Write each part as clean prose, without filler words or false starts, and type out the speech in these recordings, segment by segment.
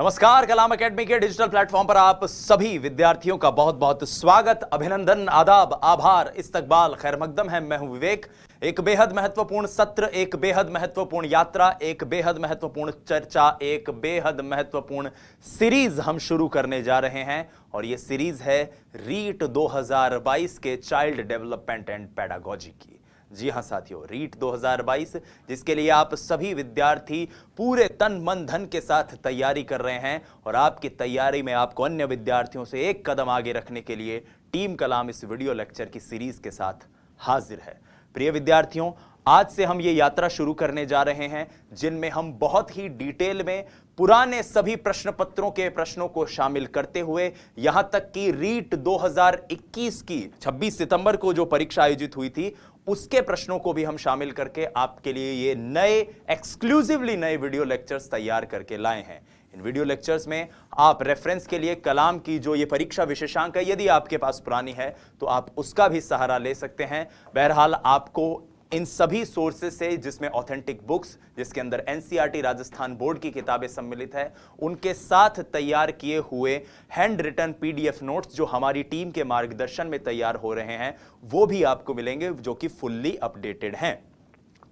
नमस्कार। कलाम एकेडमी के digital platform पर आप सभी विद्यार्थियों का बहुत बहुत स्वागत, अभिनंदन, आदाब, आभार, इस्तकबाल, खैर मकदम है। मैं हूं विवेक। एक बेहद महत्वपूर्ण सत्र, एक बेहद महत्वपूर्ण यात्रा, एक बेहद महत्वपूर्ण चर्चा, एक बेहद महत्वपूर्ण सीरीज हम शुरू करने जा रहे हैं और यह सीरीज है रीट 2022 के चाइल्ड डेवलपमेंट एंड पेडागोजी की। जी हां साथियों, रीट 2022 जिसके लिए आप सभी विद्यार्थी पूरे तन मन धन के साथ तैयारी कर रहे हैं और आपकी तैयारी में आपको अन्य विद्यार्थियों से एक कदम आगे रखने के लिए टीम कलाम इस वीडियो लेक्चर की सीरीज के साथ हाजिर है। प्रिय विद्यार्थियों, आज से हम ये यात्रा शुरू करने जा रहे हैं जिनमें हम बहुत ही डिटेल में पुराने सभी प्रश्न पत्रों के प्रश्नों को शामिल करते हुए यहां तक कि रीट 2021 की 26 सितंबर को जो परीक्षा आयोजित हुई थी उसके प्रश्नों को भी हम शामिल करके आपके लिए ये नए एक्सक्लूसिवली नए वीडियो लेक्चर्स तैयार करके लाए हैं। इन वीडियो लेक्चर्स में आप रेफरेंस के लिए कलाम की जो ये परीक्षा विशेषांक है, यदि आपके पास पुरानी है तो आप उसका भी सहारा ले सकते हैं। बहरहाल आपको इन सभी सोर्सेज से, जिसमें ऑथेंटिक बुक्स, जिसके अंदर एनसीईआरटी राजस्थान बोर्ड की किताबें सम्मिलित है, उनके साथ तैयार किए हुए हैंड रिटन पीडीएफ नोट्स जो हमारी टीम के मार्गदर्शन में तैयार हो रहे हैं वो भी आपको मिलेंगे, जो कि फुल्ली अपडेटेड हैं।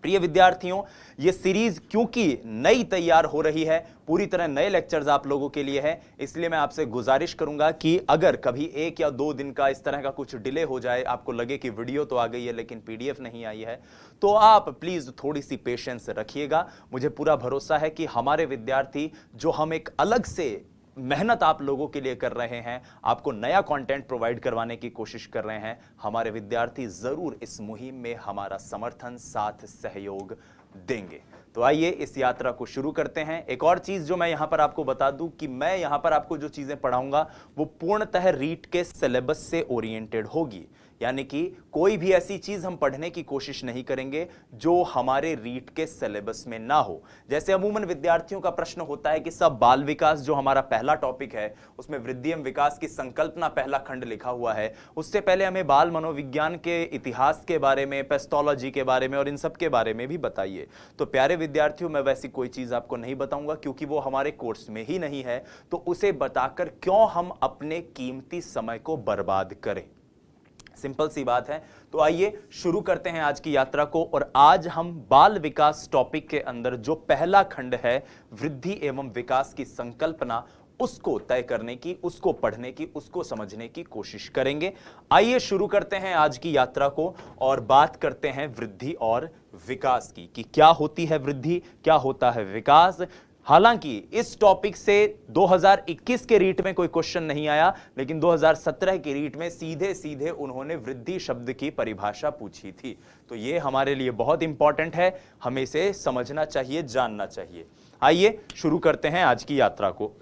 प्रिय विद्यार्थियों, यह सीरीज क्योंकि नई तैयार हो रही है, पूरी तरह नए लेक्चर्स आप लोगों के लिए है, इसलिए मैं आपसे गुजारिश करूंगा कि अगर कभी 1 या 2 दिन का इस तरह का कुछ डिले हो जाए, आपको लगे कि वीडियो तो आ गई है लेकिन पीडीएफ नहीं आई है, तो आप प्लीज थोड़ी सी पेशेंस रखिएगा। मुझे पूरा भरोसा है कि हमारे विद्यार्थी जो हम एक अलग से मेहनत आप लोगों के लिए कर रहे हैं, आपको नया कंटेंट प्रोवाइड करवाने की कोशिश कर रहे हैं, हमारे विद्यार्थी जरूर इस मुहिम में हमारा समर्थन, साथ, सहयोग देंगे। तो आइए इस यात्रा को शुरू करते हैं। एक और चीज जो मैं यहां पर आपको बता दूं कि मैं यहां पर आपको जो चीजें पढ़ाऊंगा वो पूर्णतः रीट के सिलेबस से ओरिएंटेड होगी, यानी कि कोई भी ऐसी चीज हम पढ़ने की कोशिश नहीं करेंगे जो हमारे रीट के सिलेबस में ना हो। जैसे अमूमन विद्यार्थियों का प्रश्न होता है कि सब बाल विकास जो हमारा पहला टॉपिक है उसमें वृद्धि एवं विकास की संकल्पना पहला खंड लिखा हुआ है, उससे पहले हमें बाल मनोविज्ञान के इतिहास के बारे में, पेस्टोलॉजी के बारे में और इन सब के बारे में भी बताइए। तो प्यारे विद्यार्थियों, मैं वैसी कोई चीज आपको नहीं बताऊंगा क्योंकि वो हमारे कोर्स में ही नहीं है, तो उसे बताकर क्यों हम अपने कीमती समय को बर्बाद करें। सिंपल सी बात है। तो आइए शुरू करते हैं आज की यात्रा को। और आज हम बाल विकास टॉपिक के अंदर जो पहला खंड है, वृद्धि एवं विकास की संकल्पना, उसको तय करने की, उसको पढ़ने की, उसको समझने की कोशिश करेंगे। आइए शुरू करते हैं आज की यात्रा को और बात करते हैं वृद्धि और विकास की, कि क्या होती है वृद्धि, क्या होता है विकास। हालांकि इस टॉपिक से 2021 के रीट में कोई क्वेश्चन नहीं आया, लेकिन 2017 के रीट में सीधे सीधे उन्होंने वृद्धि शब्द की परिभाषा पूछी थी। तो यह हमारे लिए बहुत इंपॉर्टेंट है, हमें इसे समझना चाहिए, जानना चाहिए। आइए शुरू करते हैं आज की यात्रा को।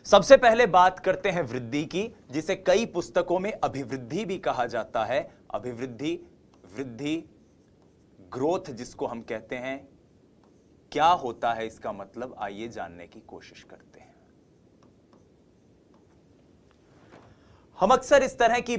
सबसे पहले बात करते हैं वृद्धि की, जिसे कई पुस्तकों में अभिवृद्धि भी कहा जाता है। अभिवृद्धि, वृद्धि, ग्रोथ जिसको हम कहते हैं, क्या होता है इसका मतलब, आइए जानने की कोशिश करते हैं। हम अक्सर इस तरह की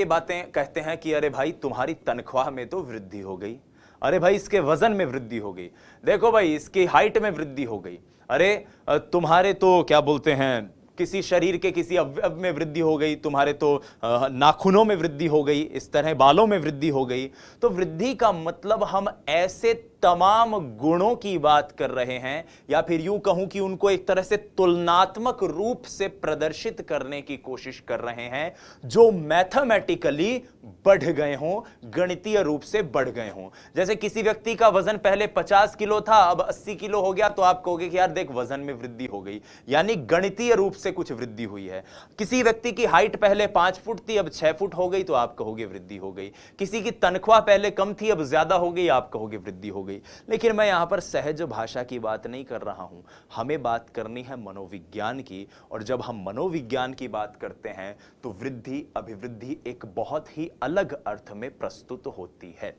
बातें कहते हैं कि अरे भाई तुम्हारी तनख्वाह में तो वृद्धि हो गई, अरे भाई इसके वजन में वृद्धि हो गई, देखो भाई इसकी हाइट में वृद्धि हो गई, अरे तुम्हारे तो क्या बोलते हैं किसी शरीर के किसी अवयव में वृद्धि हो गई, तुम्हारे तो नाखूनों में वृद्धि हो गई, इस तरह बालों में वृद्धि हो गई। तो वृद्धि का मतलब हम ऐसे तमाम गुणों की बात कर रहे हैं, या फिर यूं कहूं कि उनको एक तरह से तुलनात्मक रूप से प्रदर्शित करने की कोशिश कर रहे हैं जो मैथमेटिकली बढ़ गए हों, गणितीय रूप से बढ़ गए हों। जैसे किसी व्यक्ति का वजन पहले 50 किलो था, अब 80 किलो हो गया, तो आप कहोगे कि यार देख वजन में वृद्धि हो गई, यानी गणितीय रूप से कुछ वृद्धि हुई है। किसी व्यक्ति की हाइट पहले 5 फुट थी, अब 6 फुट हो गई, तो आप कहोगे वृद्धि हो गई। किसी की तनख्वाह पहले कम थी, अब ज्यादा हो गई, आप कहोगे वृद्धि हो गई। लेकिन मैं यहां पर सहज भाषा की बात नहीं कर रहा हूं, हमें बात करनी है मनोविज्ञान की। और जब हम मनोविज्ञान की बात करते हैं तो वृद्धि, अभिवृद्धि एक बहुत ही अलग अर्थ में प्रस्तुत होती है।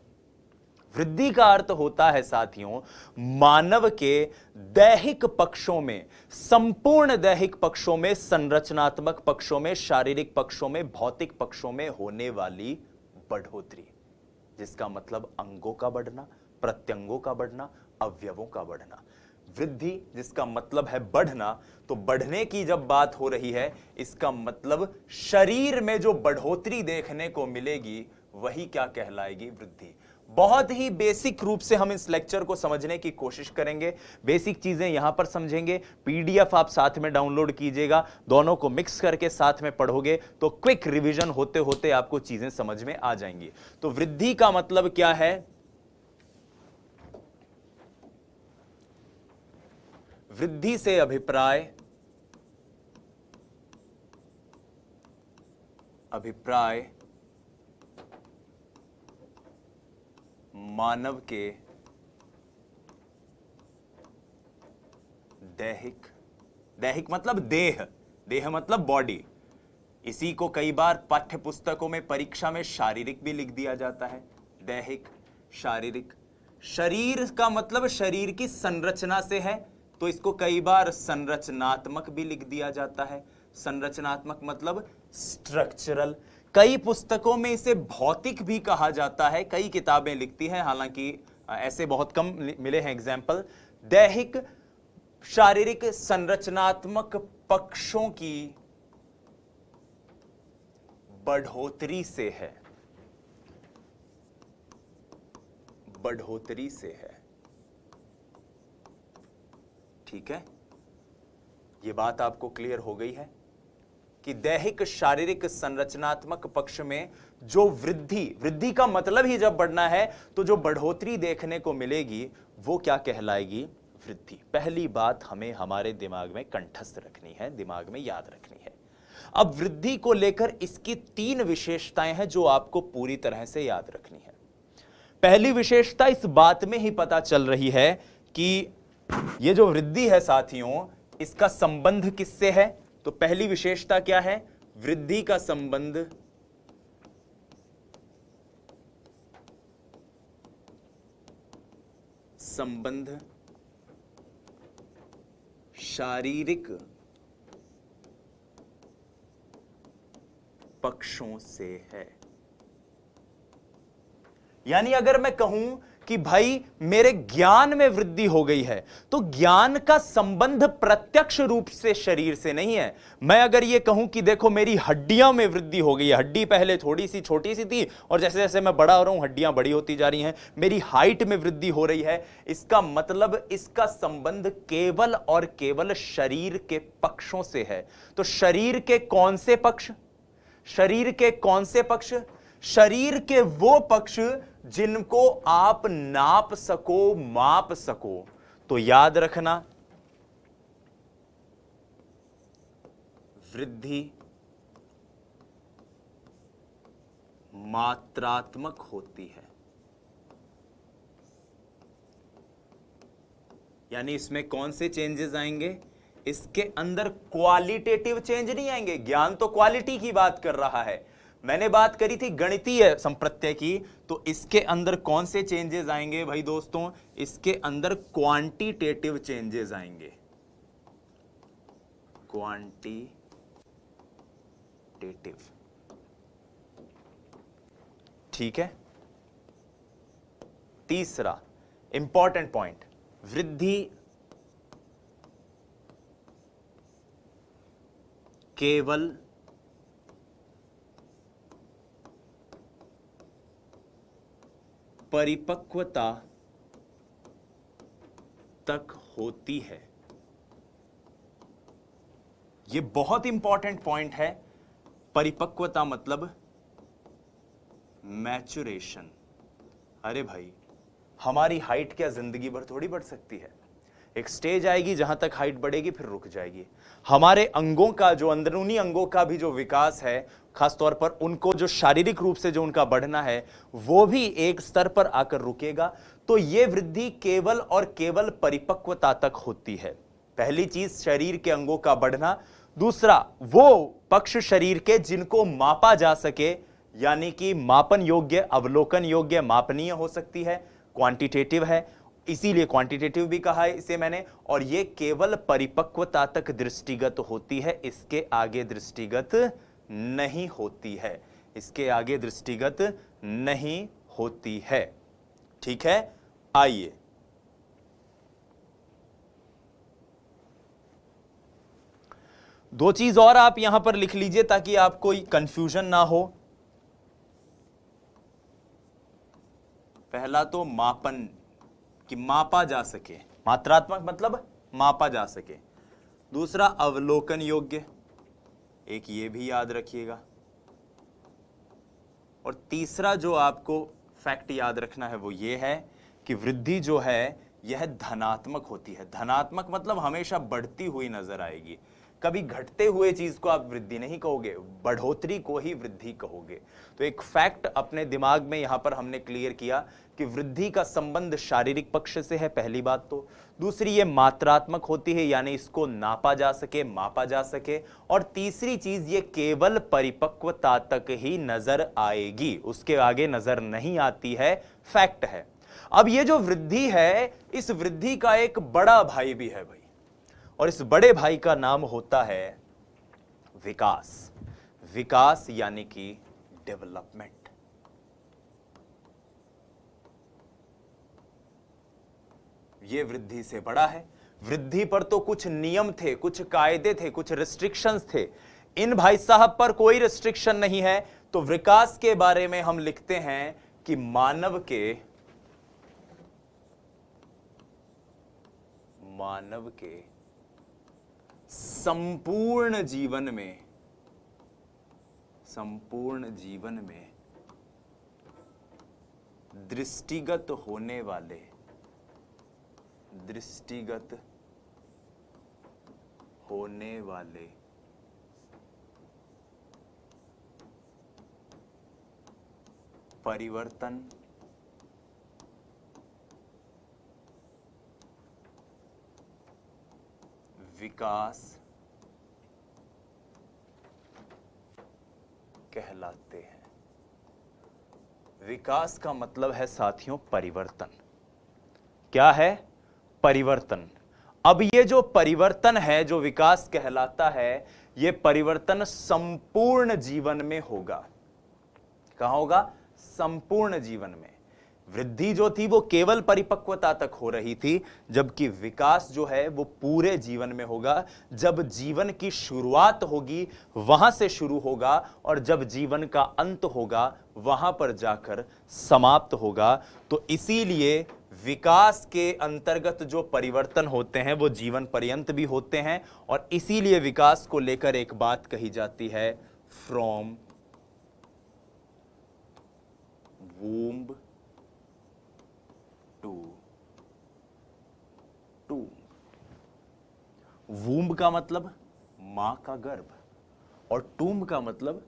वृद्धि का अर्थ होता है साथियों, मानव के दैहिक पक्षों में, संपूर्ण दैहिक पक्षों में, संरचनात्मक पक्षों में, शारीरिक पक्षों में, भौतिक पक्षों में होने वाली बढ़ोतरी, जिसका मतलब अंगों का बढ़ना, प्रत्यंगों का बढ़ना, अवयवों का बढ़ना। वृद्धि जिसका मतलब है बढ़ना, तो बढ़ने की जब बात हो रही है इसका मतलब शरीर में जो बढ़ोतरी देखने को मिलेगी वही क्या कहलाएगी? वृद्धि। बहुत ही बेसिक रूप से हम इस लेक्चर को समझने की कोशिश करेंगे, बेसिक चीजें यहां पर समझेंगे। पीडीएफ आप साथ में डाउनलोड कीजिएगा, दोनों को मिक्स करके साथ में पढ़ोगे तो क्विक रिवीजन होते होते आपको चीजें समझ में आ जाएंगी। तो वृद्धि का मतलब क्या है? वृद्धि से अभिप्राय मानव के दैहिक मतलब देह मतलब बॉडी। इसी को कई बार पाठ्य पुस्तकों में, परीक्षा में शारीरिक भी लिख दिया जाता है। दैहिक, शारीरिक। शरीर का मतलब शरीर की संरचना से है, तो इसको कई बार संरचनात्मक भी लिख दिया जाता है। संरचनात्मक मतलब स्ट्रक्चरल। कई पुस्तकों में इसे भौतिक भी कहा जाता है, कई किताबें लिखती हैं, हालांकि ऐसे बहुत कम मिले हैं एग्जाम्पल। दैहिक शारीरिक संरचनात्मक पक्षों की बढ़ोतरी से है, ठीक है। यह बात आपको क्लियर हो गई है कि दैहिक शारीरिक संरचनात्मक पक्ष में जो वृद्धि का मतलब ही जब बढ़ना है तो जो बढ़ोतरी देखने को मिलेगी वो क्या कहलाएगी? वृद्धि। पहली बात हमें हमारे दिमाग में कंठस्थ रखनी है, दिमाग में याद रखनी है। अब वृद्धि को लेकर इसकी 3 विशेषताएं हैं जो आपको पूरी तरह से याद रखनी है। पहली विशेषता इस बात में ही पता चल रही है कि ये जो वृद्धि है साथियों, इसका संबंध किससे है? तो पहली विशेषता क्या है? वृद्धि का संबंध शारीरिक पक्षों से है। यानी अगर मैं कहूं कि भाई मेरे ज्ञान में वृद्धि हो गई है, तो ज्ञान का संबंध प्रत्यक्ष रूप से शरीर से नहीं है। मैं अगर यह कहूं कि देखो मेरी हड्डियों में वृद्धि हो गई है, हड्डी पहले थोड़ी सी छोटी सी थी और जैसे जैसे मैं बड़ा हो रहा हूं हड्डियां बड़ी होती जा रही हैं, मेरी हाइट में वृद्धि हो रही है, इसका मतलब इसका संबंध केवल और केवल शरीर के पक्षों से है। तो शरीर के कौन से पक्ष? शरीर के वो पक्ष जिनको आप नाप सको, माप सको। तो याद रखना, वृद्धि मात्रात्मक होती है। यानी इसमें कौन से चेंजेस आएंगे? इसके अंदर क्वालिटेटिव चेंज नहीं आएंगे। ज्ञान तो क्वालिटी की बात कर रहा है, मैंने बात करी थी गणितीय संप्रत्यय की, तो इसके अंदर कौन से चेंजेस आएंगे भाई दोस्तों? इसके अंदर क्वांटिटेटिव चेंजेस आएंगे। क्वांटिटेटिव, ठीक है। तीसरा इंपॉर्टेंट पॉइंट, वृद्धि केवल परिपक्वता तक होती है। यह बहुत इंपॉर्टेंट पॉइंट है। परिपक्वता मतलब मैचुरेशन। अरे भाई, हमारी हाइट क्या जिंदगी भर थोड़ी बढ़ सकती है? एक स्टेज आएगी जहां तक हाइट बढ़ेगी फिर रुक जाएगी। हमारे अंगों का, जो अंदरूनी अंगों का भी जो विकास है, खासतौर पर उनको जो शारीरिक रूप से जो उनका बढ़ना है, वो भी एक स्तर पर आकर रुकेगा। तो यह वृद्धि केवल और केवल परिपक्वता तक होती है। पहली चीज शरीर के अंगों का बढ़ना, दूसरा वो पक्ष शरीर के जिनको मापा जा सके, यानी कि मापन योग्य, अवलोकन योग्य, मापनीय हो सकती है, क्वांटिटेटिव है, इसीलिए क्वांटिटेटिव भी कहा है इसे मैंने। और ये केवल परिपक्वता तक दृष्टिगत होती है, इसके आगे दृष्टिगत नहीं होती है, इसके आगे दृष्टिगत नहीं होती है। ठीक है, आइए दो चीज और आप यहां पर लिख लीजिए ताकि आपको कंफ्यूजन ना हो। पहला तो मापन, कि मापा जा सके, मात्रात्मक मतलब मापा जा सके। दूसरा अवलोकन योग्य, एक ये भी याद रखिएगा। और तीसरा जो आपको फैक्ट याद रखना है वो ये है कि वृद्धि जो है यह धनात्मक होती है। धनात्मक मतलब हमेशा बढ़ती हुई नजर आएगी, कभी घटते हुए चीज को आप वृद्धि नहीं कहोगे, बढ़ोतरी को ही वृद्धि कहोगे। तो एक फैक्ट अपने दिमाग में यहां पर हमने क्लियर किया कि वृद्धि का संबंध शारीरिक पक्ष से है, पहली बात तो। दूसरी, ये मात्रात्मक होती है, यानी इसको नापा जा सके, मापा जा सके। और तीसरी चीज, ये केवल परिपक्वता तक ही नजर आएगी, उसके आगे नजर नहीं आती है, फैक्ट है। अब ये जो वृद्धि है, इस वृद्धि का एक बड़ा भाई भी है भाई, और इस बड़े भाई का नाम होता है विकास। विकास यानी कि डेवलपमेंट। ये वृद्धि से बड़ा है। वृद्धि पर तो कुछ नियम थे, कुछ कायदे थे, कुछ रिस्ट्रिक्शंस थे। इन भाई साहब पर कोई रिस्ट्रिक्शन नहीं है। तो विकास के बारे में हम लिखते हैं कि मानव के संपूर्ण जीवन में दृष्टिगत होने वाले परिवर्तन विकास कहलाते हैं। विकास का मतलब है साथियों परिवर्तन। क्या है? परिवर्तन। अब ये जो परिवर्तन है, जो विकास कहलाता है, ये परिवर्तन संपूर्ण जीवन में होगा। कहां होगा? संपूर्ण जीवन में। वृद्धि जो थी वो केवल परिपक्वता तक हो रही थी, जबकि विकास जो है वो पूरे जीवन में होगा। जब जीवन की शुरुआत होगी वहां से शुरू होगा, और जब जीवन का अंत होगा वहां पर जाकर समाप्त होगा। तो इसीलिए विकास के अंतर्गत जो परिवर्तन होते हैं वो जीवन पर्यंत भी होते हैं, और इसीलिए विकास को लेकर एक बात कही जाती है, फ्रॉम वूम्ब टू। वूम्ब का मतलब मां का गर्भ, और टूम्ब का मतलब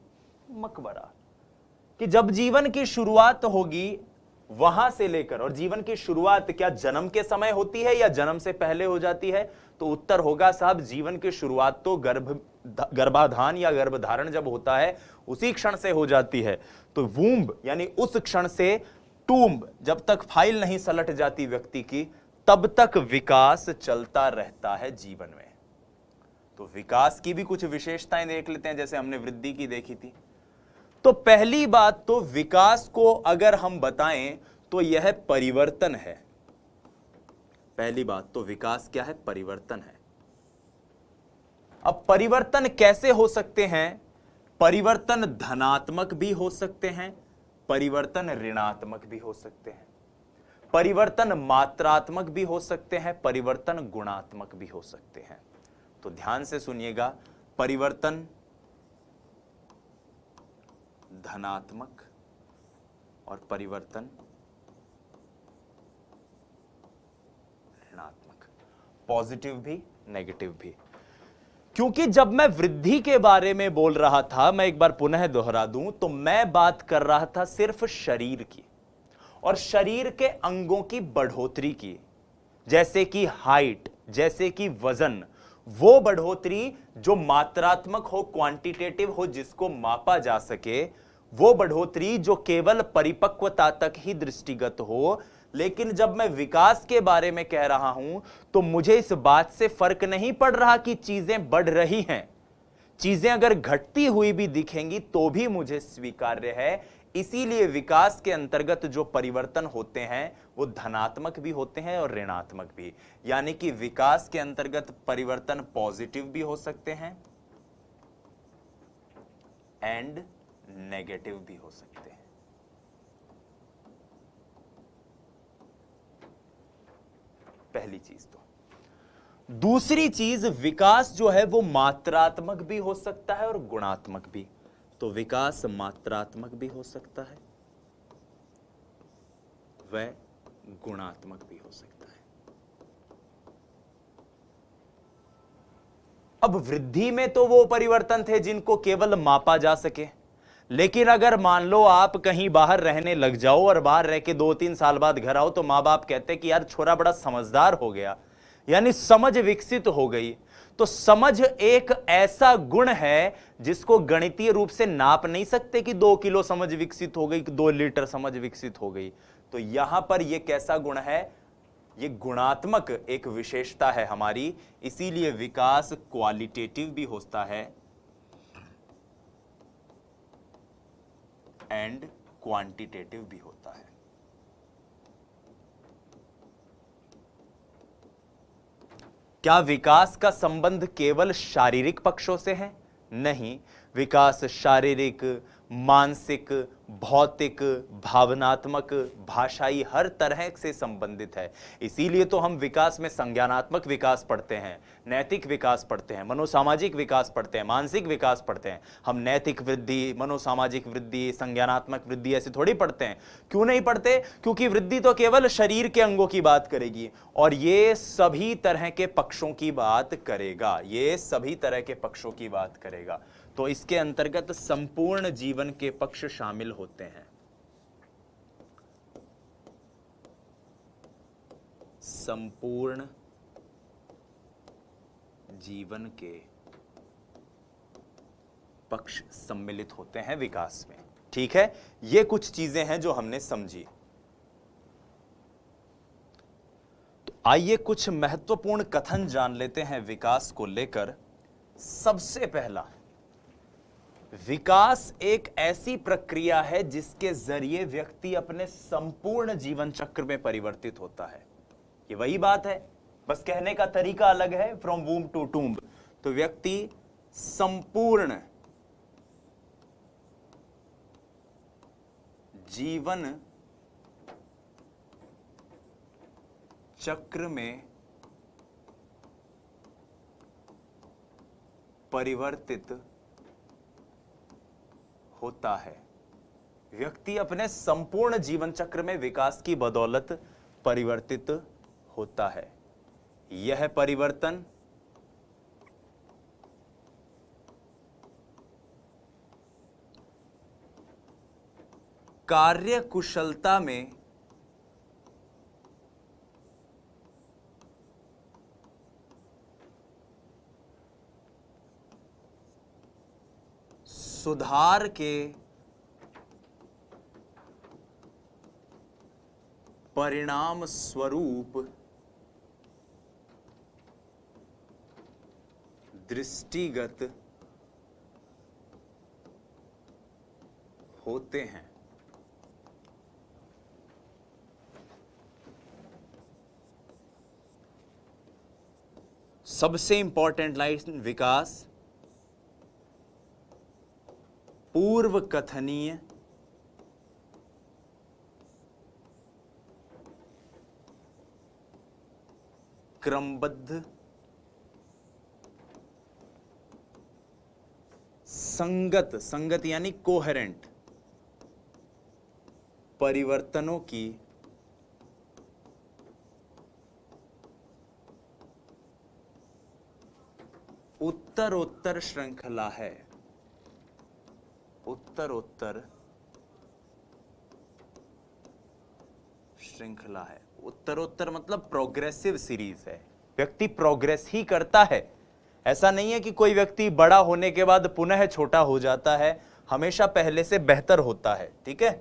मकबरा। कि जब जीवन की शुरुआत होगी वहां से लेकर, और जीवन की शुरुआत क्या जन्म के समय होती है या जन्म से पहले हो जाती है? तो उत्तर होगा साहब, जीवन की शुरुआत तो गर्भाधान या गर्भधारण जब होता है उसी क्षण से हो जाती है। तो वूम्ब यानी उस क्षण से, टूम्ब जब तक फाइल नहीं सलट जाती व्यक्ति की, तब तक विकास चलता रहता है जीवन में। तो विकास की भी कुछ विशेषताएं देख लेते हैं, जैसे हमने वृद्धि की देखी थी। तो पहली बात तो विकास को अगर हम बताएं तो यह परिवर्तन है। पहली बात तो विकास क्या है? परिवर्तन है। अब परिवर्तन कैसे हो सकते हैं? परिवर्तन धनात्मक भी हो सकते हैं, परिवर्तन ऋणात्मक भी हो सकते हैं, परिवर्तन मात्रात्मक भी हो सकते हैं, परिवर्तन गुणात्मक भी हो सकते हैं। तो ध्यान से सुनिएगा, परिवर्तन धनात्मक और परिवर्तन ऋणात्मक, पॉजिटिव भी नेगेटिव भी। क्योंकि जब मैं वृद्धि के बारे में बोल रहा था, मैं एक बार पुनः दोहरा दूं, तो मैं बात कर रहा था सिर्फ शरीर की और शरीर के अंगों की बढ़ोतरी की, जैसे कि हाइट, जैसे कि वजन। वो बढ़ोतरी जो मात्रात्मक हो, क्वांटिटेटिव हो, जिसको मापा जा सके, वो बढ़ोतरी जो केवल परिपक्वता तक ही दृष्टिगत हो। लेकिन जब मैं विकास के बारे में कह रहा हूं तो मुझे इस बात से फर्क नहीं पड़ रहा कि चीजें बढ़ रही हैं। चीजें अगर घटती हुई भी दिखेंगी तो भी मुझे स्वीकार्य है। इसीलिए विकास के अंतर्गत जो परिवर्तन होते हैं वो धनात्मक भी होते हैं और ऋणात्मक भी। यानी कि विकास के अंतर्गत परिवर्तन पॉजिटिव भी हो सकते हैं एंड नेगेटिव भी हो सकते हैं। पहली चीज तो। दूसरी चीज, विकास जो है वो मात्रात्मक भी हो सकता है और गुणात्मक भी। तो विकास मात्रात्मक भी हो सकता है, वह गुणात्मक भी हो सकता है। अब वृद्धि में तो वो परिवर्तन थे जिनको केवल मापा जा सके, लेकिन अगर मान लो आप कहीं बाहर रहने लग जाओ और बाहर रह के 2-3 साल बाद घर आओ तो माँ बाप कहते कि यार छोरा बड़ा समझदार हो गया, यानी समझ विकसित हो गई। तो समझ एक ऐसा गुण है जिसको गणितीय रूप से नाप नहीं सकते कि 2 किलो समझ विकसित हो गई, 2 लीटर समझ विकसित हो गई। तो यहां पर यह कैसा गुण है? ये गुणात्मक एक विशेषता है हमारी, इसीलिए विकास क्वालिटेटिव भी होता है एंड क्वांटिटेटिव भी होता है। क्या विकास का संबंध केवल शारीरिक पक्षों से है? नहीं, विकास शारीरिक, मानसिक, भौतिक, भावनात्मक, भाषाई हर तरह से संबंधित है। इसीलिए तो हम विकास में संज्ञानात्मक विकास पढ़ते हैं, नैतिक विकास पढ़ते हैं, मनोसामाजिक विकास पढ़ते हैं, मानसिक विकास पढ़ते हैं। हम नैतिक वृद्धि, मनोसामाजिक वृद्धि, संज्ञानात्मक वृद्धि ऐसे थोड़ी पढ़ते हैं। क्यों नहीं पढ़ते? क्योंकि वृद्धि तो केवल शरीर के अंगों की बात करेगी और ये सभी तरह के पक्षों की बात करेगा, ये सभी तरह के पक्षों की बात करेगा। तो इसके अंतर्गत संपूर्ण जीवन के पक्ष शामिल होते हैं। संपूर्ण जीवन के पक्ष सम्मिलित होते हैं विकास में। ठीक है, ये कुछ चीजें हैं जो हमने समझी। तो आइए कुछ महत्वपूर्ण कथन जान लेते हैं विकास को लेकर। सबसे पहला, विकास एक ऐसी प्रक्रिया है जिसके जरिए व्यक्ति अपने संपूर्ण जीवन चक्र में परिवर्तित होता है। ये वही बात है, बस कहने का तरीका अलग है, फ्रॉम वूम टू टूम्ब। तो व्यक्ति संपूर्ण जीवन चक्र में परिवर्तित होता है। व्यक्ति अपने संपूर्ण जीवन चक्र में विकास की बदौलत परिवर्तित होता है। यह परिवर्तन कार्य कुशलता में सुधार के परिणाम स्वरूप दृष्टिगत होते हैं। सबसे इंपॉर्टेंट लाइन विकास पूर्व कथनीय क्रमबद्ध संगत यानी कोहेरेंट परिवर्तनों की उत्तरोत्तर श्रृंखला है। उत्तरोत्तर श्रृंखला है। उत्तरोत्तर मतलब प्रोग्रेसिव सीरीज है। व्यक्ति प्रोग्रेस ही करता है। ऐसा नहीं है कि कोई व्यक्ति बड़ा होने के बाद पुनः छोटा हो जाता है, हमेशा पहले से बेहतर होता है। ठीक है,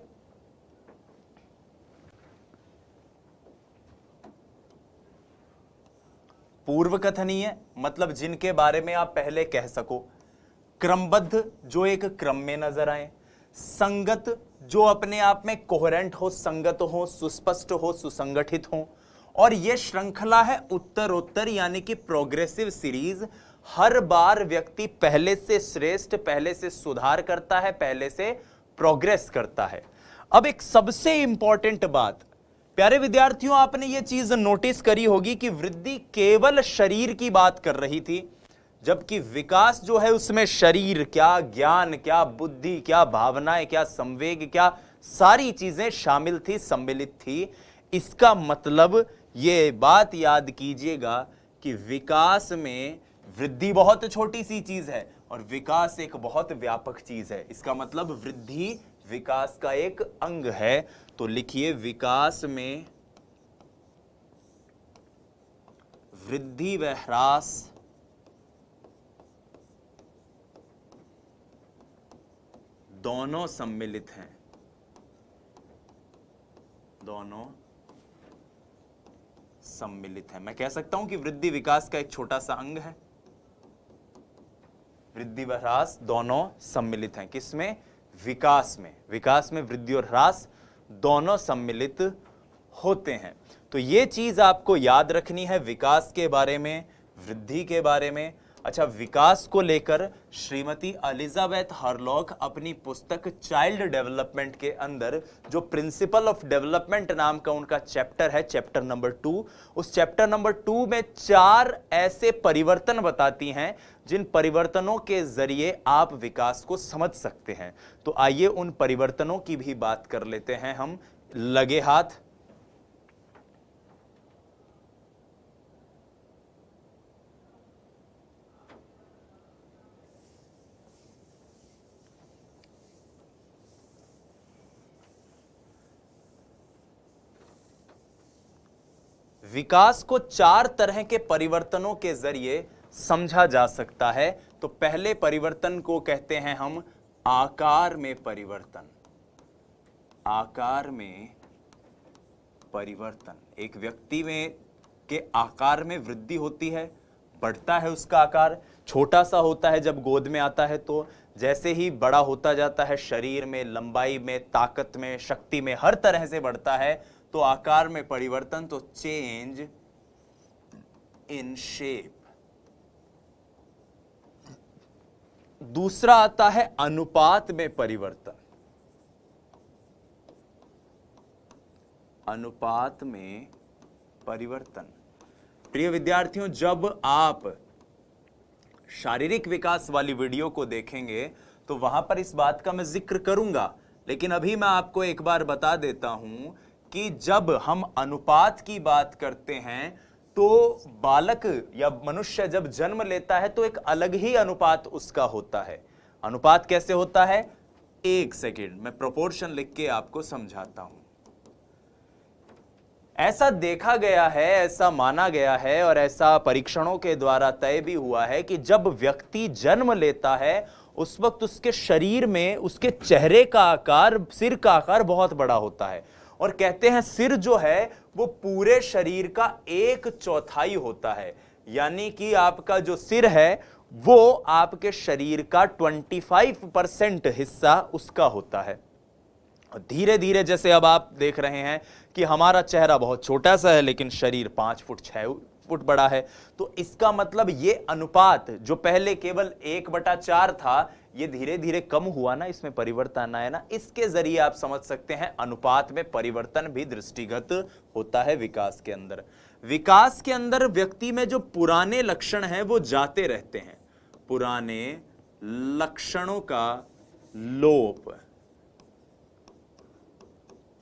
पूर्व कथनीय मतलब जिनके बारे में आप पहले कह सको, क्रमबद्ध जो एक क्रम में नजर आए, संगत जो अपने आप में कोहेरेंट हो, संगत हो, सुस्पष्ट हो, सुसंगठित हो, और यह श्रृंखला है उत्तरोत्तर यानी कि प्रोग्रेसिव सीरीज। हर बार व्यक्ति पहले से श्रेष्ठ, पहले से सुधार करता है, पहले से प्रोग्रेस करता है। अब एक सबसे इंपॉर्टेंट बात, प्यारे विद्यार्थियों, आपने यह चीज नोटिस करी होगी कि वृद्धि केवल शरीर की बात कर रही थी, जबकि विकास जो है उसमें शरीर क्या, ज्ञान क्या, बुद्धि क्या, भावनाएं क्या, संवेग क्या, सारी चीजें शामिल थी, सम्मिलित थी। इसका मतलब ये बात याद कीजिएगा कि विकास में वृद्धि बहुत छोटी सी चीज है और विकास एक बहुत व्यापक चीज है। इसका मतलब वृद्धि विकास का एक अंग है। तो लिखिए, विकास में वृद्धि व ह्रास दोनों सम्मिलित हैं, दोनों सम्मिलित है। मैं कह सकता हूं कि वृद्धि विकास का एक छोटा सा अंग है। वृद्धि व ह्रास दोनों सम्मिलित हैं। किसमें? विकास में। विकास में वृद्धि और ह्रास दोनों सम्मिलित होते हैं। तो यह चीज आपको याद रखनी है विकास के बारे में, वृद्धि के बारे में। अच्छा, विकास को लेकर श्रीमती एलिजाबेथ हरलॉक अपनी पुस्तक चाइल्ड डेवलपमेंट के अंदर जो प्रिंसिपल ऑफ डेवलपमेंट नाम का उनका चैप्टर है, चैप्टर नंबर 2, उस चैप्टर नंबर 2 में 4 ऐसे परिवर्तन बताती हैं जिन परिवर्तनों के जरिए आप विकास को समझ सकते हैं। तो आइए उन परिवर्तनों की भी बात कर लेते हैं हम लगे हाथ। विकास को 4 तरह के परिवर्तनों के जरिए समझा जा सकता है। तो पहले परिवर्तन को कहते हैं हम आकार में परिवर्तन। आकार में परिवर्तन, एक व्यक्ति में के आकार में वृद्धि होती है, बढ़ता है उसका आकार। छोटा सा होता है जब गोद में आता है, तो जैसे ही बड़ा होता जाता है शरीर में, लंबाई में, ताकत में, शक्ति में, हर तरह से बढ़ता है। तो आकार में परिवर्तन, तो चेंज इन शेप। दूसरा आता है अनुपात में परिवर्तन। अनुपात में परिवर्तन, प्रिय विद्यार्थियों, जब आप शारीरिक विकास वाली वीडियो को देखेंगे तो वहां पर इस बात का मैं जिक्र करूंगा, लेकिन अभी मैं आपको एक बार बता देता हूं कि जब हम अनुपात की बात करते हैं तो बालक या मनुष्य जब जन्म लेता है तो एक अलग ही अनुपात उसका होता है। अनुपात कैसे होता है? एक सेकेंड, मैं प्रोपोर्शन लिख के आपको समझाता हूं। ऐसा देखा गया है, ऐसा माना गया है और ऐसा परीक्षणों के द्वारा तय भी हुआ है कि जब व्यक्ति जन्म लेता है उस वक्त उसके शरीर में उसके चेहरे का आकार, सिर का आकार बहुत बड़ा होता है। और कहते हैं सिर जो है वो पूरे शरीर का 1/4 होता है, यानी कि आपका जो सिर है वो आपके शरीर का 25% हिस्सा उसका होता है। धीरे धीरे जैसे अब आप देख रहे हैं कि हमारा चेहरा बहुत छोटा सा है लेकिन शरीर 5 फुट 6 फुट बड़ा है। तो इसका मतलब ये अनुपात जो पहले केवल 1/4 था, ये धीरे धीरे कम हुआ ना, इसमें परिवर्तन आया ना, इसके जरिए आप समझ सकते हैं अनुपात में परिवर्तन भी दृष्टिगत होता है विकास के अंदर। विकास के अंदर व्यक्ति में जो पुराने लक्षण हैं वो जाते रहते हैं। पुराने लक्षणों का लोप,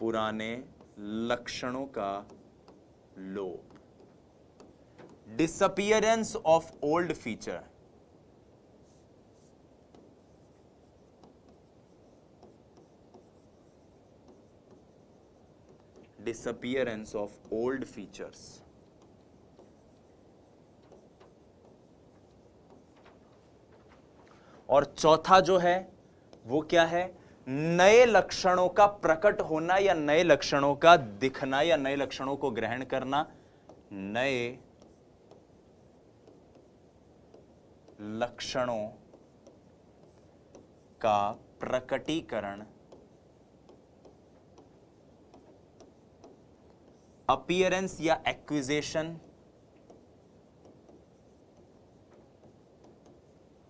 पुराने लक्षणों का लोप, disappearance of old feature, disappearance of old features. और चौथा जो है वो क्या है? नए लक्षणों का प्रकट होना या नए लक्षणों का दिखना या नए लक्षणों को ग्रहण करना। नए लक्षणों का प्रकटीकरण अपीयरेंस या एक्विजिशन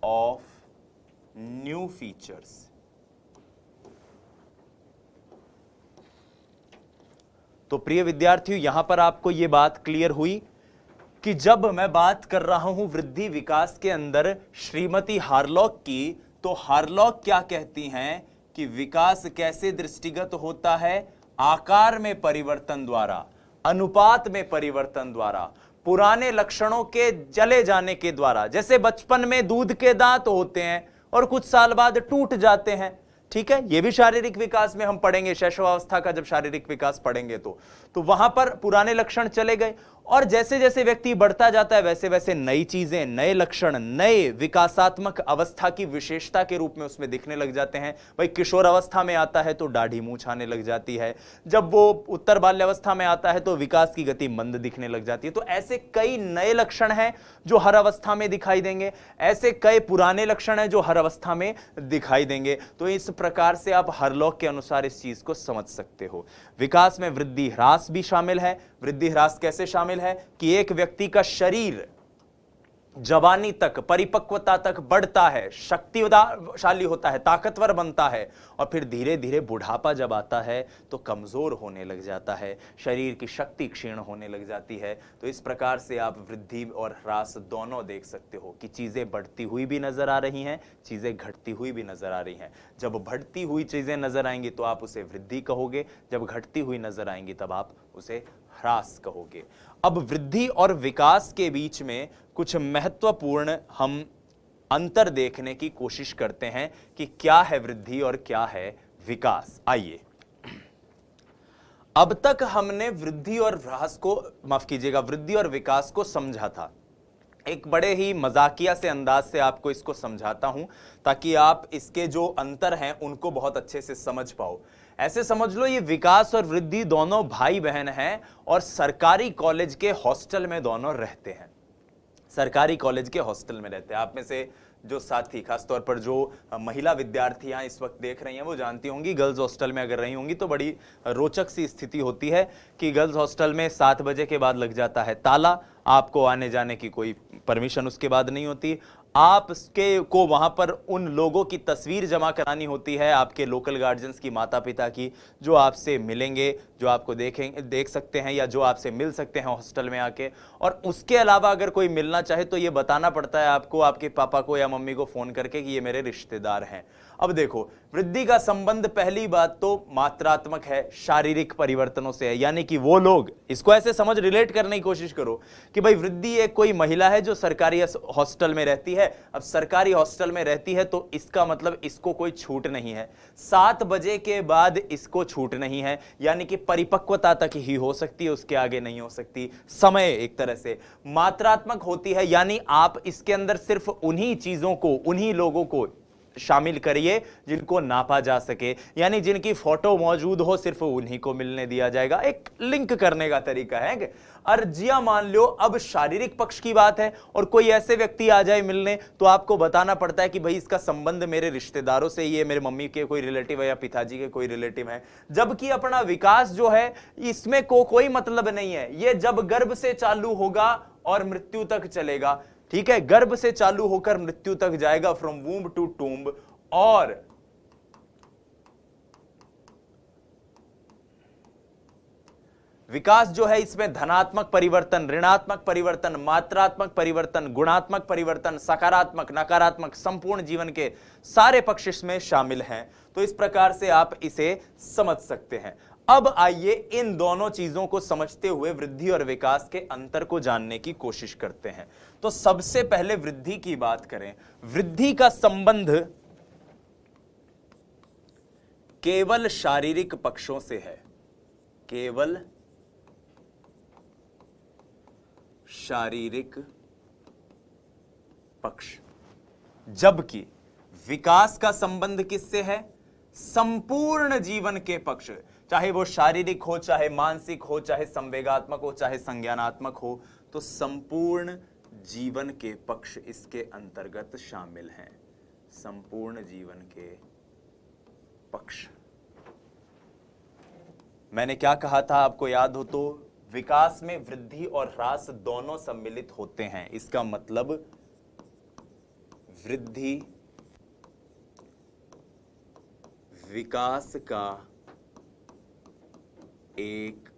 ऑफ न्यू फीचर्स। तो प्रिय विद्यार्थियों, यहां पर आपको यह बात क्लियर हुई कि जब मैं बात कर रहा हूं वृद्धि विकास के अंदर श्रीमती हार्लॉक की, तो हार्लॉक क्या कहती हैं कि विकास कैसे दृष्टिगत होता है? आकार में परिवर्तन द्वारा, अनुपात में परिवर्तन द्वारा, पुराने लक्षणों के चले जाने के द्वारा। जैसे बचपन में दूध के दांत होते हैं और कुछ साल बाद टूट जाते हैं, ठीक है, यह भी शारीरिक विकास में हम पढ़ेंगे, शैशवावस्था का जब शारीरिक विकास पढ़ेंगे तो वहां पर पुराने लक्षण चले गए, और जैसे जैसे व्यक्ति बढ़ता जाता है वैसे वैसे नई चीजें, नए लक्षण, नए विकासात्मक अवस्था की विशेषता के रूप में उसमें दिखने लग जाते हैं। भाई किशोर अवस्था में आता है तो दाढ़ी मूंछ आने लग जाती है, जब वो उत्तर बाल्यावस्था में आता है तो विकास की गति मंद दिखने लग जाती है। तो ऐसे कई नए लक्षण हैं जो हर अवस्था में दिखाई देंगे, ऐसे कई पुराने लक्षण हैं जो हर अवस्था में दिखाई देंगे। तो इस प्रकार से आप हार्लॉक के अनुसार इस चीज को समझ सकते हो। विकास में वृद्धि ह्रास भी शामिल है। वृद्धि ह्रास कैसे शामिल है कि एक व्यक्ति का शरीर जवानी तक, परिपक्वता तक बढ़ता है, शक्तिशाली होता है, ताकतवर बनता है, और फिर धीरे धीरे बुढ़ापा जब आता है तो कमजोर होने लग जाता है, शरीर की शक्ति क्षीण होने लग जाती है। तो इस प्रकार से आप वृद्धि और ह्रास दोनों देख सकते हो कि चीजें बढ़ती हुई भी नजर आ रही हैं, चीजें घटती हुई भी नजर आ रही हैं। जब बढ़ती हुई चीजें नजर आएंगी तो आप उसे वृद्धि कहोगे, जब घटती हुई नजर आएंगी तब आप उसे ह्रास कहोगे। अब वृद्धि और विकास के बीच में कुछ महत्वपूर्ण हम अंतर देखने की कोशिश करते हैं कि क्या है वृद्धि और क्या है विकास। आइए, अब तक हमने वृद्धि और ह्रास को, माफ कीजिएगा, वृद्धि और विकास को समझा था। एक बड़े ही मजाकिया से अंदाज से आपको इसको समझाता हूं ताकि आप इसके जो अंतर हैं उनको बहुत अच्छे से समझ पाओ। ऐसे समझ लो, ये विकास और वृद्धि दोनों भाई बहन हैं और सरकारी कॉलेज के हॉस्टल में दोनों रहते हैं। सरकारी कॉलेज के हॉस्टल में रहते हैं। आप में से जो साथी, खासतौर पर जो महिला विद्यार्थियां इस वक्त देख रही हैं, वो जानती होंगी गर्ल्स हॉस्टल में अगर रही होंगी तो बड़ी रोचक सी स्थिति होती है कि गर्ल्स हॉस्टल में 7 बजे के बाद लग जाता है ताला, आपको आने जाने की कोई परमिशन उसके बाद नहीं होती। आपके को वहां पर उन लोगों की तस्वीर जमा करानी होती है, आपके लोकल गार्जियंस की, माता पिता की, जो आपसे मिलेंगे, जो आपको देख सकते हैं या जो आपसे मिल सकते हैं हॉस्टल में आके। और उसके अलावा अगर कोई मिलना चाहे तो ये बताना पड़ता है आपको, आपके पापा को या मम्मी को फोन करके कि ये मेरे रिश्तेदार हैं। अब देखो, वृद्धि का संबंध पहली बात तो मात्रात्मक है, शारीरिक परिवर्तनों से है। यानी कि वो लोग, इसको ऐसे समझ, रिलेट करने की कोशिश करो कि भाई वृद्धि एक कोई महिला है जो सरकारी हॉस्टल में रहती है। अब सरकारी हॉस्टल में रहती है तो इसका मतलब इसको कोई छूट नहीं है, 7 बजे के बाद इसको छूट नहीं है, यानी कि परिपक्वता तक ही हो सकती है, उसके आगे नहीं हो सकती। समय एक तरह से मात्रात्मक होती है, यानी आप इसके अंदर सिर्फ उन्हीं चीजों को, उन्हीं लोगों को शामिल करिए जिनको नापा जा सके, यानी जिनकी फोटो मौजूद हो सिर्फ उन्हीं को मिलने दिया जाएगा। एक लिंक करने का तरीका है। अर्जिया मान लो अब शारीरिक पक्ष की बात है और कोई ऐसे व्यक्ति आ जाए मिलने तो आपको बताना पड़ता है कि भाई इसका संबंध मेरे रिश्तेदारों से, ये मेरे मम्मी के कोई रिलेटिव है या पिताजी के कोई रिलेटिव है। जबकि अपना विकास जो है इसमें कोई मतलब नहीं है, ये जब गर्भ से चालू होगा और मृत्यु तक चलेगा। ठीक है, गर्भ से चालू होकर मृत्यु तक जाएगा, फ्रॉम वूम्ब टू टूम्ब। और विकास जो है इसमें धनात्मक परिवर्तन, ऋणात्मक परिवर्तन, मात्रात्मक परिवर्तन, गुणात्मक परिवर्तन, सकारात्मक, नकारात्मक, संपूर्ण जीवन के सारे पक्ष इसमें शामिल हैं। तो इस प्रकार से आप इसे समझ सकते हैं। अब आइए इन दोनों चीजों को समझते हुए वृद्धि और विकास के अंतर को जानने की कोशिश करते हैं। तो सबसे पहले वृद्धि की बात करें। वृद्धि का संबंध केवल शारीरिक पक्षों से है, केवल शारीरिक पक्ष। जबकि विकास का संबंध किससे है? संपूर्ण जीवन के पक्ष, चाहे वो शारीरिक हो, चाहे मानसिक हो, चाहे संवेगात्मक हो, चाहे संज्ञानात्मक हो, तो संपूर्ण जीवन के पक्ष इसके अंतर्गत शामिल हैं। संपूर्ण जीवन के पक्ष। मैंने क्या कहा था आपको याद हो तो, विकास में वृद्धि और ह्रास दोनों सम्मिलित होते हैं। इसका मतलब वृद्धि विकास का एक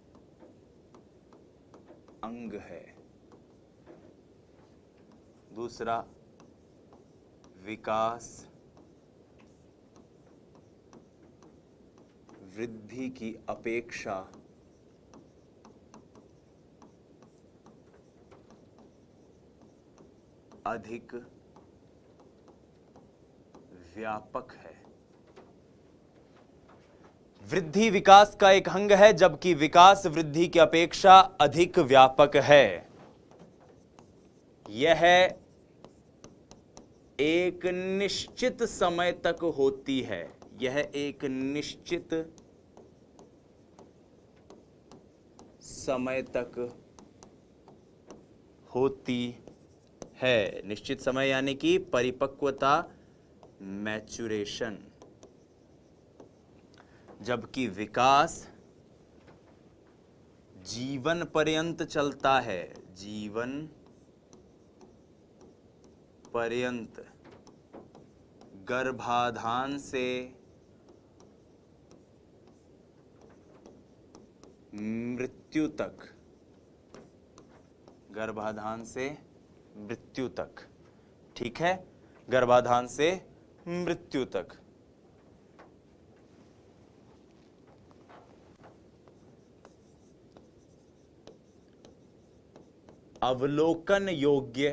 अंग है। दूसरा, विकास वृद्धि की अपेक्षा अधिक व्यापक है। वृद्धि विकास का एक अंग है, जबकि विकास वृद्धि की अपेक्षा अधिक व्यापक है। यह एक निश्चित समय तक होती है। यह एक निश्चित समय तक होती है। निश्चित समय यानी कि परिपक्वता, मैच्योरेशन। जबकि विकास जीवन पर्यंत चलता है। जीवन पर्यंत, गर्भाधान से मृत्यु तक। गर्भाधान से मृत्यु तक। ठीक है, गर्भाधान से मृत्यु तक। अवलोकन योग्य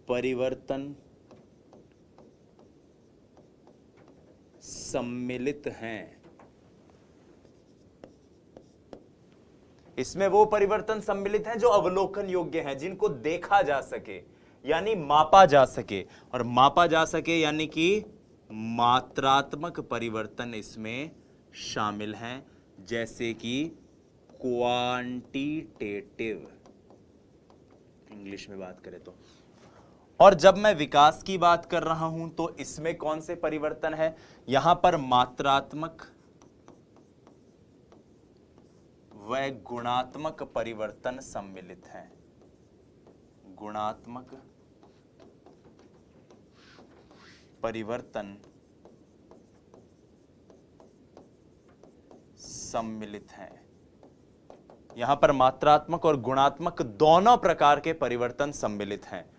परिवर्तन सम्मिलित हैं। इसमें वो परिवर्तन सम्मिलित हैं जो अवलोकन योग्य हैं, जिनको देखा जा सके यानी मापा जा सके। और मापा जा सके यानी कि मात्रात्मक परिवर्तन इसमें शामिल हैं, जैसे कि क्वांटिटेटिव, इंग्लिश में बात करें तो। और जब मैं विकास की बात कर रहा हूं तो इसमें कौन से परिवर्तन है? यहां पर मात्रात्मक व गुणात्मक परिवर्तन सम्मिलित हैं। गुणात्मक परिवर्तन सम्मिलित हैं। यहां पर मात्रात्मक और गुणात्मक दोनों प्रकार के परिवर्तन सम्मिलित हैं।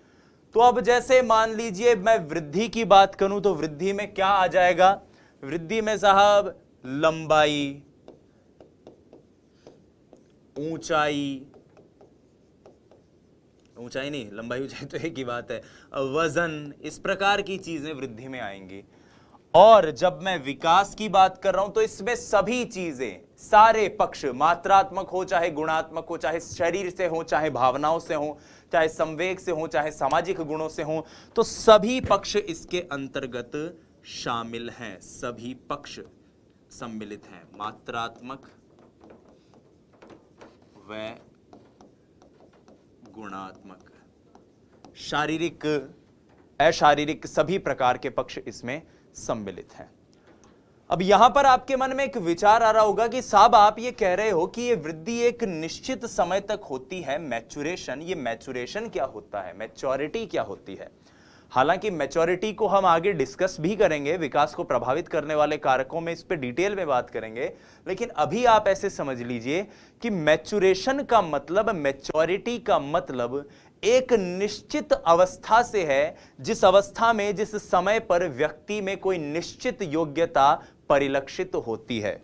तो अब जैसे मान लीजिए मैं वृद्धि की बात करूं तो वृद्धि में क्या आ जाएगा? वृद्धि में साहब लंबाई, ऊंचाई, ऊंचाई नहीं, लंबाई ऊंचाई तो एक ही बात है, वजन, इस प्रकार की चीजें वृद्धि में आएंगी। और जब मैं विकास की बात कर रहा हूं तो इसमें सभी चीजें, सारे पक्ष, मात्रात्मक हो चाहे गुणात्मक हो, चाहे शरीर से हो चाहे भावनाओं से हो, चाहे संवेग से हो चाहे सामाजिक गुणों से हो, तो सभी पक्ष इसके अंतर्गत शामिल हैं। सभी पक्ष सम्मिलित हैं। मात्रात्मक व गुणात्मक, शारीरिक, अशारीरिक, सभी प्रकार के पक्ष इसमें सम्मिलित हैं। अब यहां पर आपके मन में एक विचार आ रहा होगा कि साहब आप ये कह रहे हो कि ये वृद्धि एक निश्चित समय तक होती है, मैच्योरेशन, ये मैच्योरेशन क्या होता है, मैच्योरिटी क्या होती है? हालांकि मैच्योरिटी को हम आगे डिस्कस भी करेंगे, विकास को प्रभावित करने वाले कारकों में इस पे डिटेल में बात करेंगे, लेकिन अभी आप ऐसे समझ लीजिए कि मैच्योरेशन का मतलब, मैच्योरिटी का मतलब एक निश्चित अवस्था से है, जिस अवस्था में, जिस समय पर व्यक्ति में कोई निश्चित योग्यता परिलक्षित होती है,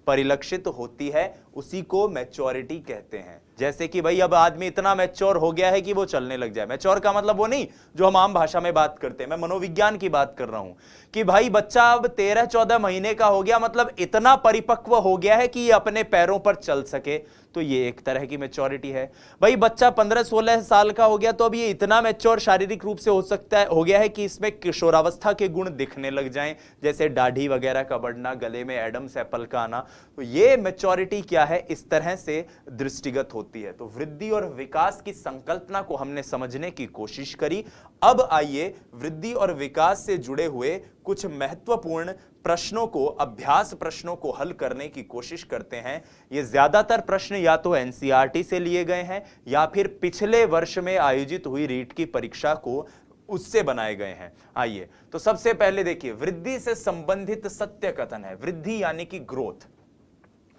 परिलक्षित होती है, उसी को मैच्योरिटी कहते हैं। जैसे कि भाई अब आदमी इतना मैच्योर हो गया है कि वो चलने लग जाए। मैच्योर का मतलब वो नहीं जो हम आम भाषा में बात करते हैं, मैं मनोविज्ञान की बात कर रहा हूं कि भाई बच्चा अब 13-14 महीने का हो गया, मतलब इतना परिपक्व हो गया है कि ये अपने पैरों पर चल सके, तो ये एक तरह की मैच्योरिटी है। भाई बच्चा 15-16 साल का हो गया तो अब ये इतना मैच्योर शारीरिक रूप से हो सकता है, हो गया है कि इसमें किशोरावस्था के गुण दिखने लग जाएं, जैसे दाढ़ी वगैरह का बढ़ना, गले में एडम्स एप्पल का आना। तो ये मैच्योरिटी क्या है, इस तरह से दृष्टिगत होती होती है। तो वृद्धि और विकास की संकल्पना को हमने समझने की कोशिश करी। अब आइए वृद्धि और विकास से जुड़े हुए कुछ महत्वपूर्ण प्रश्नों को, अभ्यास प्रश्नों को हल करने की कोशिश करते हैं। ये ज्यादातर प्रश्न या तो एनसीईआरटी से लिए गए हैं या फिर पिछले वर्ष में आयोजित हुई रीट की परीक्षा को उससे बनाए गए हैं। आइए तो सबसे पहले देखिए, वृद्धि से संबंधित सत्य कथन है। वृद्धि यानी कि ग्रोथ।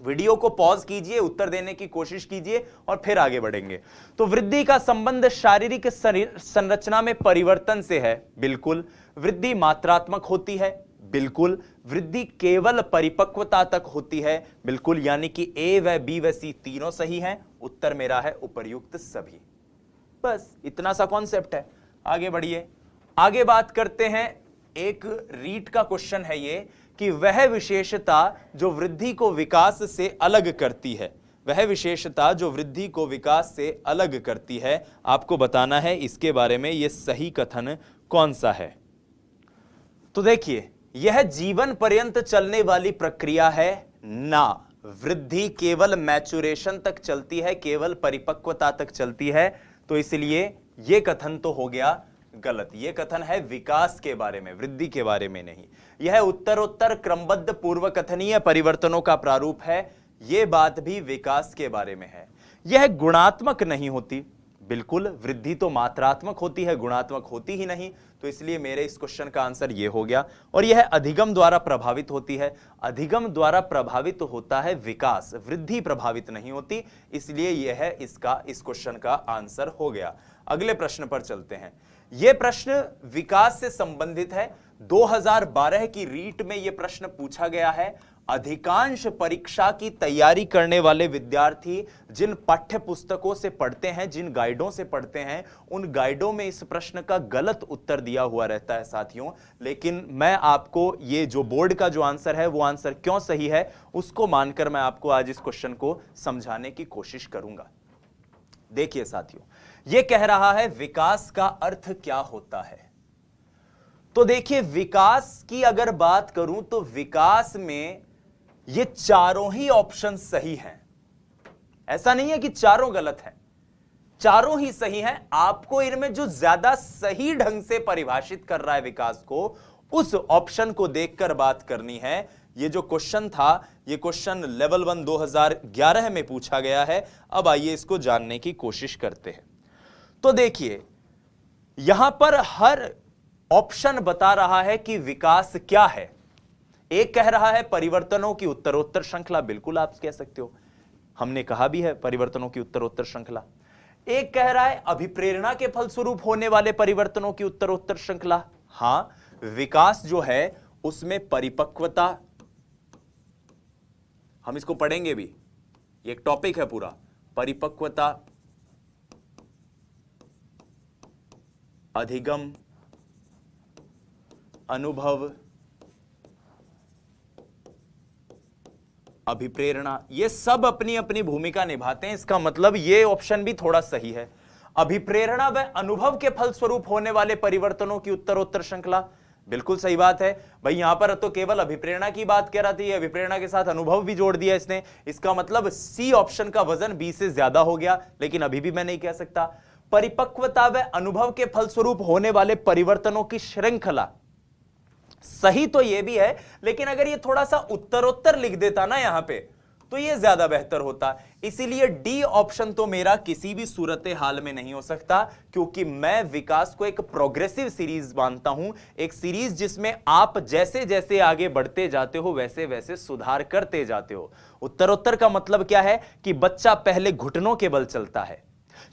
वीडियो को पॉज कीजिए, उत्तर देने की कोशिश कीजिए और फिर आगे बढ़ेंगे। तो वृद्धि का संबंध शारीरिक संरचना में परिवर्तन से है, बिल्कुल। वृद्धि मात्रात्मक होती है, बिल्कुल। वृद्धि केवल परिपक्वता तक होती है, बिल्कुल। यानी कि ए व बी व सी तीनों सही हैं। उत्तर मेरा है उपर्युक्त सभी। बस इतना सा कॉन्सेप्ट है। आगे बढ़िए, आगे बात करते हैं। एक रीट का क्वेश्चन है ये कि वह विशेषता जो वृद्धि को विकास से अलग करती है, वह विशेषता जो वृद्धि को विकास से अलग करती है, आपको बताना है इसके बारे में ये सही कथन कौन सा है। तो देखिए, यह जीवन पर्यंत चलने वाली प्रक्रिया है ना। वृद्धि केवल मैचुरेशन तक चलती है, केवल परिपक्वता तक चलती है। तो इसलिए यह कथन तो हो गया गलत। यह कथन है विकास के बारे में, वृद्धि के बारे में नहीं। यह उत्तरोत्तर क्रमबद्ध पूर्व कथनीय परिवर्तनों का प्रारूप है। यह बात भी विकास के बारे में है। यह गुणात्मक नहीं होती, बिल्कुल। वृद्धि तो मात्रात्मक होती है, गुणात्मक होती ही नहीं। तो इसलिए मेरे इस क्वेश्चन का आंसर यह हो गया। और यह अधिगम द्वारा प्रभावित होती है। अधिगम द्वारा प्रभावित होता है विकास, वृद्धि प्रभावित नहीं होती। इसलिए यह इसका, इस क्वेश्चन का आंसर हो गया। अगले प्रश्न पर चलते हैं। यह प्रश्न विकास से संबंधित है। 2012 की रीट में यह प्रश्न पूछा गया है। अधिकांश परीक्षा की तैयारी करने वाले विद्यार्थी जिन पाठ्य पुस्तकों से पढ़ते हैं, जिन गाइडों से पढ़ते हैं, उन गाइडों में इस प्रश्न का गलत उत्तर दिया हुआ रहता है साथियों। लेकिन मैं आपको ये जो बोर्ड का जो आंसर है वो आंसर क्यों सही है उसको मानकर मैं आपको आज इस क्वेश्चन को समझाने की कोशिश करूंगा। देखिए साथियों, यह कह रहा है विकास का अर्थ क्या होता है। तो देखिए, विकास की अगर बात करूं तो विकास में ये चारों ही ऑप्शन सही हैं। ऐसा नहीं है कि चारों गलत हैं, चारों ही सही हैं। आपको इनमें जो ज्यादा सही ढंग से परिभाषित कर रहा है विकास को, उस ऑप्शन को देखकर बात करनी है। ये जो क्वेश्चन था, ये क्वेश्चन लेवल 1 2011 में पूछा गया है। अब आइए इसको जानने की कोशिश करते हैं। तो देखिए, यहां पर हर ऑप्शन बता रहा है कि विकास क्या है। एक कह रहा है परिवर्तनों की उत्तरोत्तर श्रृंखला, बिल्कुल आप कह सकते हो, हमने कहा भी है परिवर्तनों की उत्तरोत्तर श्रृंखला। एक कह रहा है अभिप्रेरणा के फलस्वरूप होने वाले परिवर्तनों की उत्तरोत्तर श्रृंखला। हां, विकास जो है उसमें परिपक्वता, हम इसको पढ़ेंगे भी, एक टॉपिक है पूरा, परिपक्वता, अधिगम, अनुभव, अभिप्रेरणा, ये सब अपनी अपनी भूमिका निभाते हैं। इसका मतलब ये ऑप्शन भी थोड़ा सही है। अभिप्रेरणा व अनुभव के फलस्वरूप होने वाले परिवर्तनों की उत्तरोत्तर श्रृंखला, बिल्कुल सही बात है भाई। यहां पर तो केवल अभिप्रेरणा की बात कह रहा थी, अभिप्रेरणा के साथ अनुभव भी जोड़ दिया इसने। इसका मतलब सी ऑप्शन का वजन बी से ज्यादा हो गया, लेकिन अभी भी मैं नहीं कह सकता। परिपक्वता व अनुभव के फलस्वरूप होने वाले परिवर्तनों की श्रृंखला, सही तो यह भी है, लेकिन अगर ये थोड़ा सा उत्तरोत्तर लिख देता ना यहां पे, तो यह ज्यादा बेहतर होता। इसीलिए डी ऑप्शन तो मेरा किसी भी सूरत हाल में नहीं हो सकता, क्योंकि मैं विकास को एक प्रोग्रेसिव सीरीज मानता हूं। एक सीरीज जिसमें आप जैसे जैसे आगे बढ़ते जाते हो वैसे वैसे सुधार करते जाते हो। उत्तरोत्तर का मतलब क्या है कि बच्चा पहले घुटनों के बल चलता है,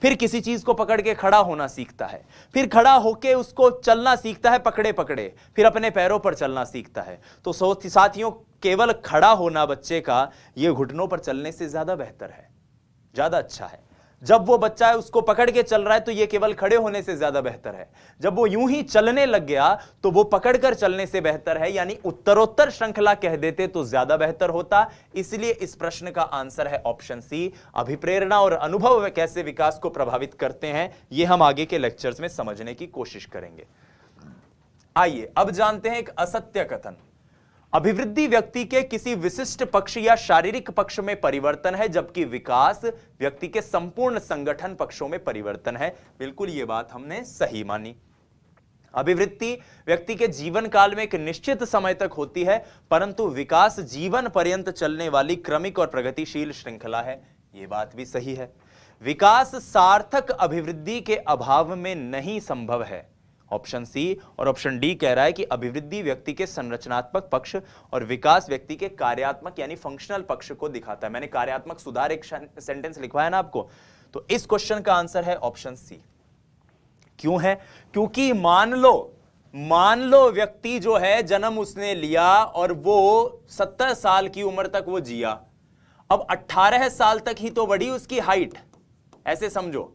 फिर किसी चीज को पकड़ के खड़ा होना सीखता है, फिर खड़ा होके उसको चलना सीखता है पकड़े पकड़े, फिर अपने पैरों पर चलना सीखता है। तो साथियों, केवल खड़ा होना बच्चे का ये घुटनों पर चलने से ज्यादा बेहतर है, ज्यादा अच्छा है। जब वो बच्चा है उसको पकड़ के चल रहा है तो ये केवल खड़े होने से ज्यादा बेहतर है। जब वो यूं ही चलने लग गया तो वो पकड़कर चलने से बेहतर है, यानी उत्तरोत्तर श्रृंखला कह देते तो ज्यादा बेहतर होता। इसलिए इस प्रश्न का आंसर है ऑप्शन सी। अभिप्रेरणा और अनुभव कैसे विकास को प्रभावित करते हैं, यह हम आगे के लेक्चर्स में समझने की कोशिश करेंगे। आइए अब जानते हैं एक असत्य कथन। अभिवृद्धि व्यक्ति के किसी विशिष्ट पक्ष या शारीरिक पक्ष में परिवर्तन है, जबकि विकास व्यक्ति के संपूर्ण संगठन पक्षों में परिवर्तन है। बिल्कुल ये बात हमने सही मानी। अभिवृद्धि व्यक्ति के जीवन काल में एक निश्चित समय तक होती है, परंतु विकास जीवन पर्यंत चलने वाली क्रमिक और प्रगतिशील श्रृंखला है। यह बात भी सही है। विकास सार्थक अभिवृद्धि के अभाव में नहीं संभव है। ऑप्शन सी और ऑप्शन डी कह रहा है कि अभिवृद्धि व्यक्ति के संरचनात्मक पक्ष और विकास व्यक्ति के कार्यात्मक यानी फंक्शनल पक्ष को दिखाता है। मैंने कार्यात्मक सुधार एक सेंटेंस लिखवाया ना आपको, तो इस क्वेश्चन का आंसर है ऑप्शन सी। क्यों है? क्योंकि मान लो व्यक्ति जो है जन्म उसने लिया और वो 70 साल की उम्र तक वो जिया, अब 18 साल तक ही तो बढ़ी उसकी हाइट, ऐसे समझो।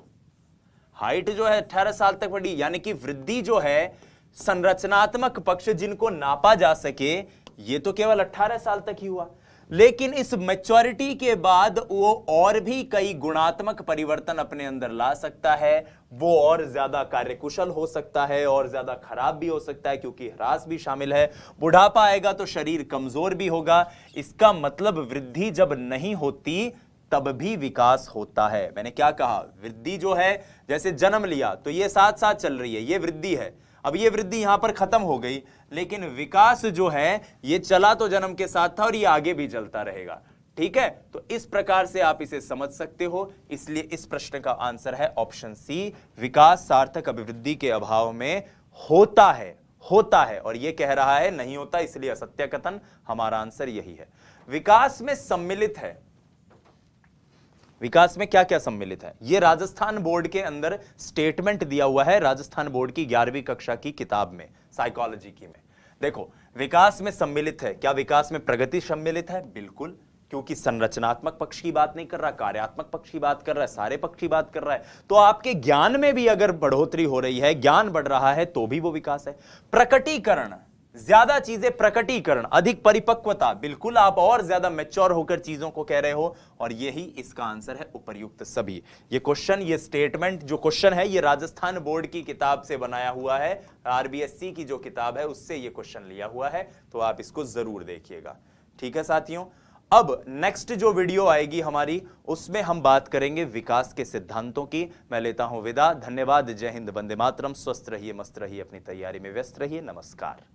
हाइट जो है 18 साल तक बढ़ी, यानी कि वृद्धि जो है संरचनात्मक पक्ष जिनको नापा जा सके ये तो केवल 18 साल तक ही हुआ, लेकिन इस मैच्योरिटी के बाद वो और भी कई गुणात्मक परिवर्तन अपने अंदर ला सकता है। वो और ज्यादा कार्यकुशल हो सकता है और ज्यादा खराब भी हो सकता है, क्योंकि ह्रास भी शामिल है। बुढ़ापा आएगा तो शरीर कमजोर भी होगा। इसका मतलब वृद्धि जब नहीं होती तब भी विकास होता है। मैंने क्या कहा? वृद्धि जो है, जैसे जन्म लिया तो ये साथ साथ चल रही है, ये वृद्धि है। अब ये वृद्धि यहां पर खत्म हो गई, लेकिन विकास जो है ये चला तो जन्म के साथ था और ये आगे भी चलता रहेगा। ठीक है, तो इस प्रकार से आप इसे समझ सकते हो। इसलिए इस प्रश्न का आंसर है ऑप्शन सी, विकास सार्थक अभिवृद्धि के अभाव में होता है। और ये कह रहा है नहीं होता, इसलिए असत्य कथन। हमारा आंसर यही है। विकास में सम्मिलित है। विकास में क्या क्या सम्मिलित है? यह राजस्थान बोर्ड के अंदर स्टेटमेंट दिया हुआ है, राजस्थान बोर्ड की 11वीं कक्षा की किताब में, साइकोलॉजी की में। देखो, विकास में सम्मिलित है। क्या विकास में प्रगति सम्मिलित है? बिल्कुल, क्योंकि संरचनात्मक पक्ष की बात नहीं कर रहा, कार्यात्मक पक्ष की बात कर रहा है, सारे पक्ष की बात कर रहा है। तो आपके ज्ञान में भी अगर बढ़ोतरी हो रही है, ज्ञान बढ़ रहा है, तो भी वो विकास है। प्रकटीकरण, ज्यादा चीजें, प्रकटीकरण, अधिक परिपक्वता, बिल्कुल आप और ज्यादा मैच्योर होकर चीजों को कह रहे हो, और यही इसका आंसर है उपर्युक्त सभी। ये क्वेश्चन, ये स्टेटमेंट जो क्वेश्चन है, ये राजस्थान बोर्ड की किताब से बनाया हुआ है। आरबीएससी की जो किताब है उससे ये क्वेश्चन लिया हुआ है, तो आप इसको जरूर देखिएगा। ठीक है साथियों, अब नेक्स्ट जो वीडियो आएगी हमारी, उसमें हम बात करेंगे विकास के सिद्धांतों की। मैं लेता हूं विदा। धन्यवाद। जय हिंद, वंदे मातरम। स्वस्थ रहिए, मस्त रहिए, अपनी तैयारी में व्यस्त रहिए। नमस्कार।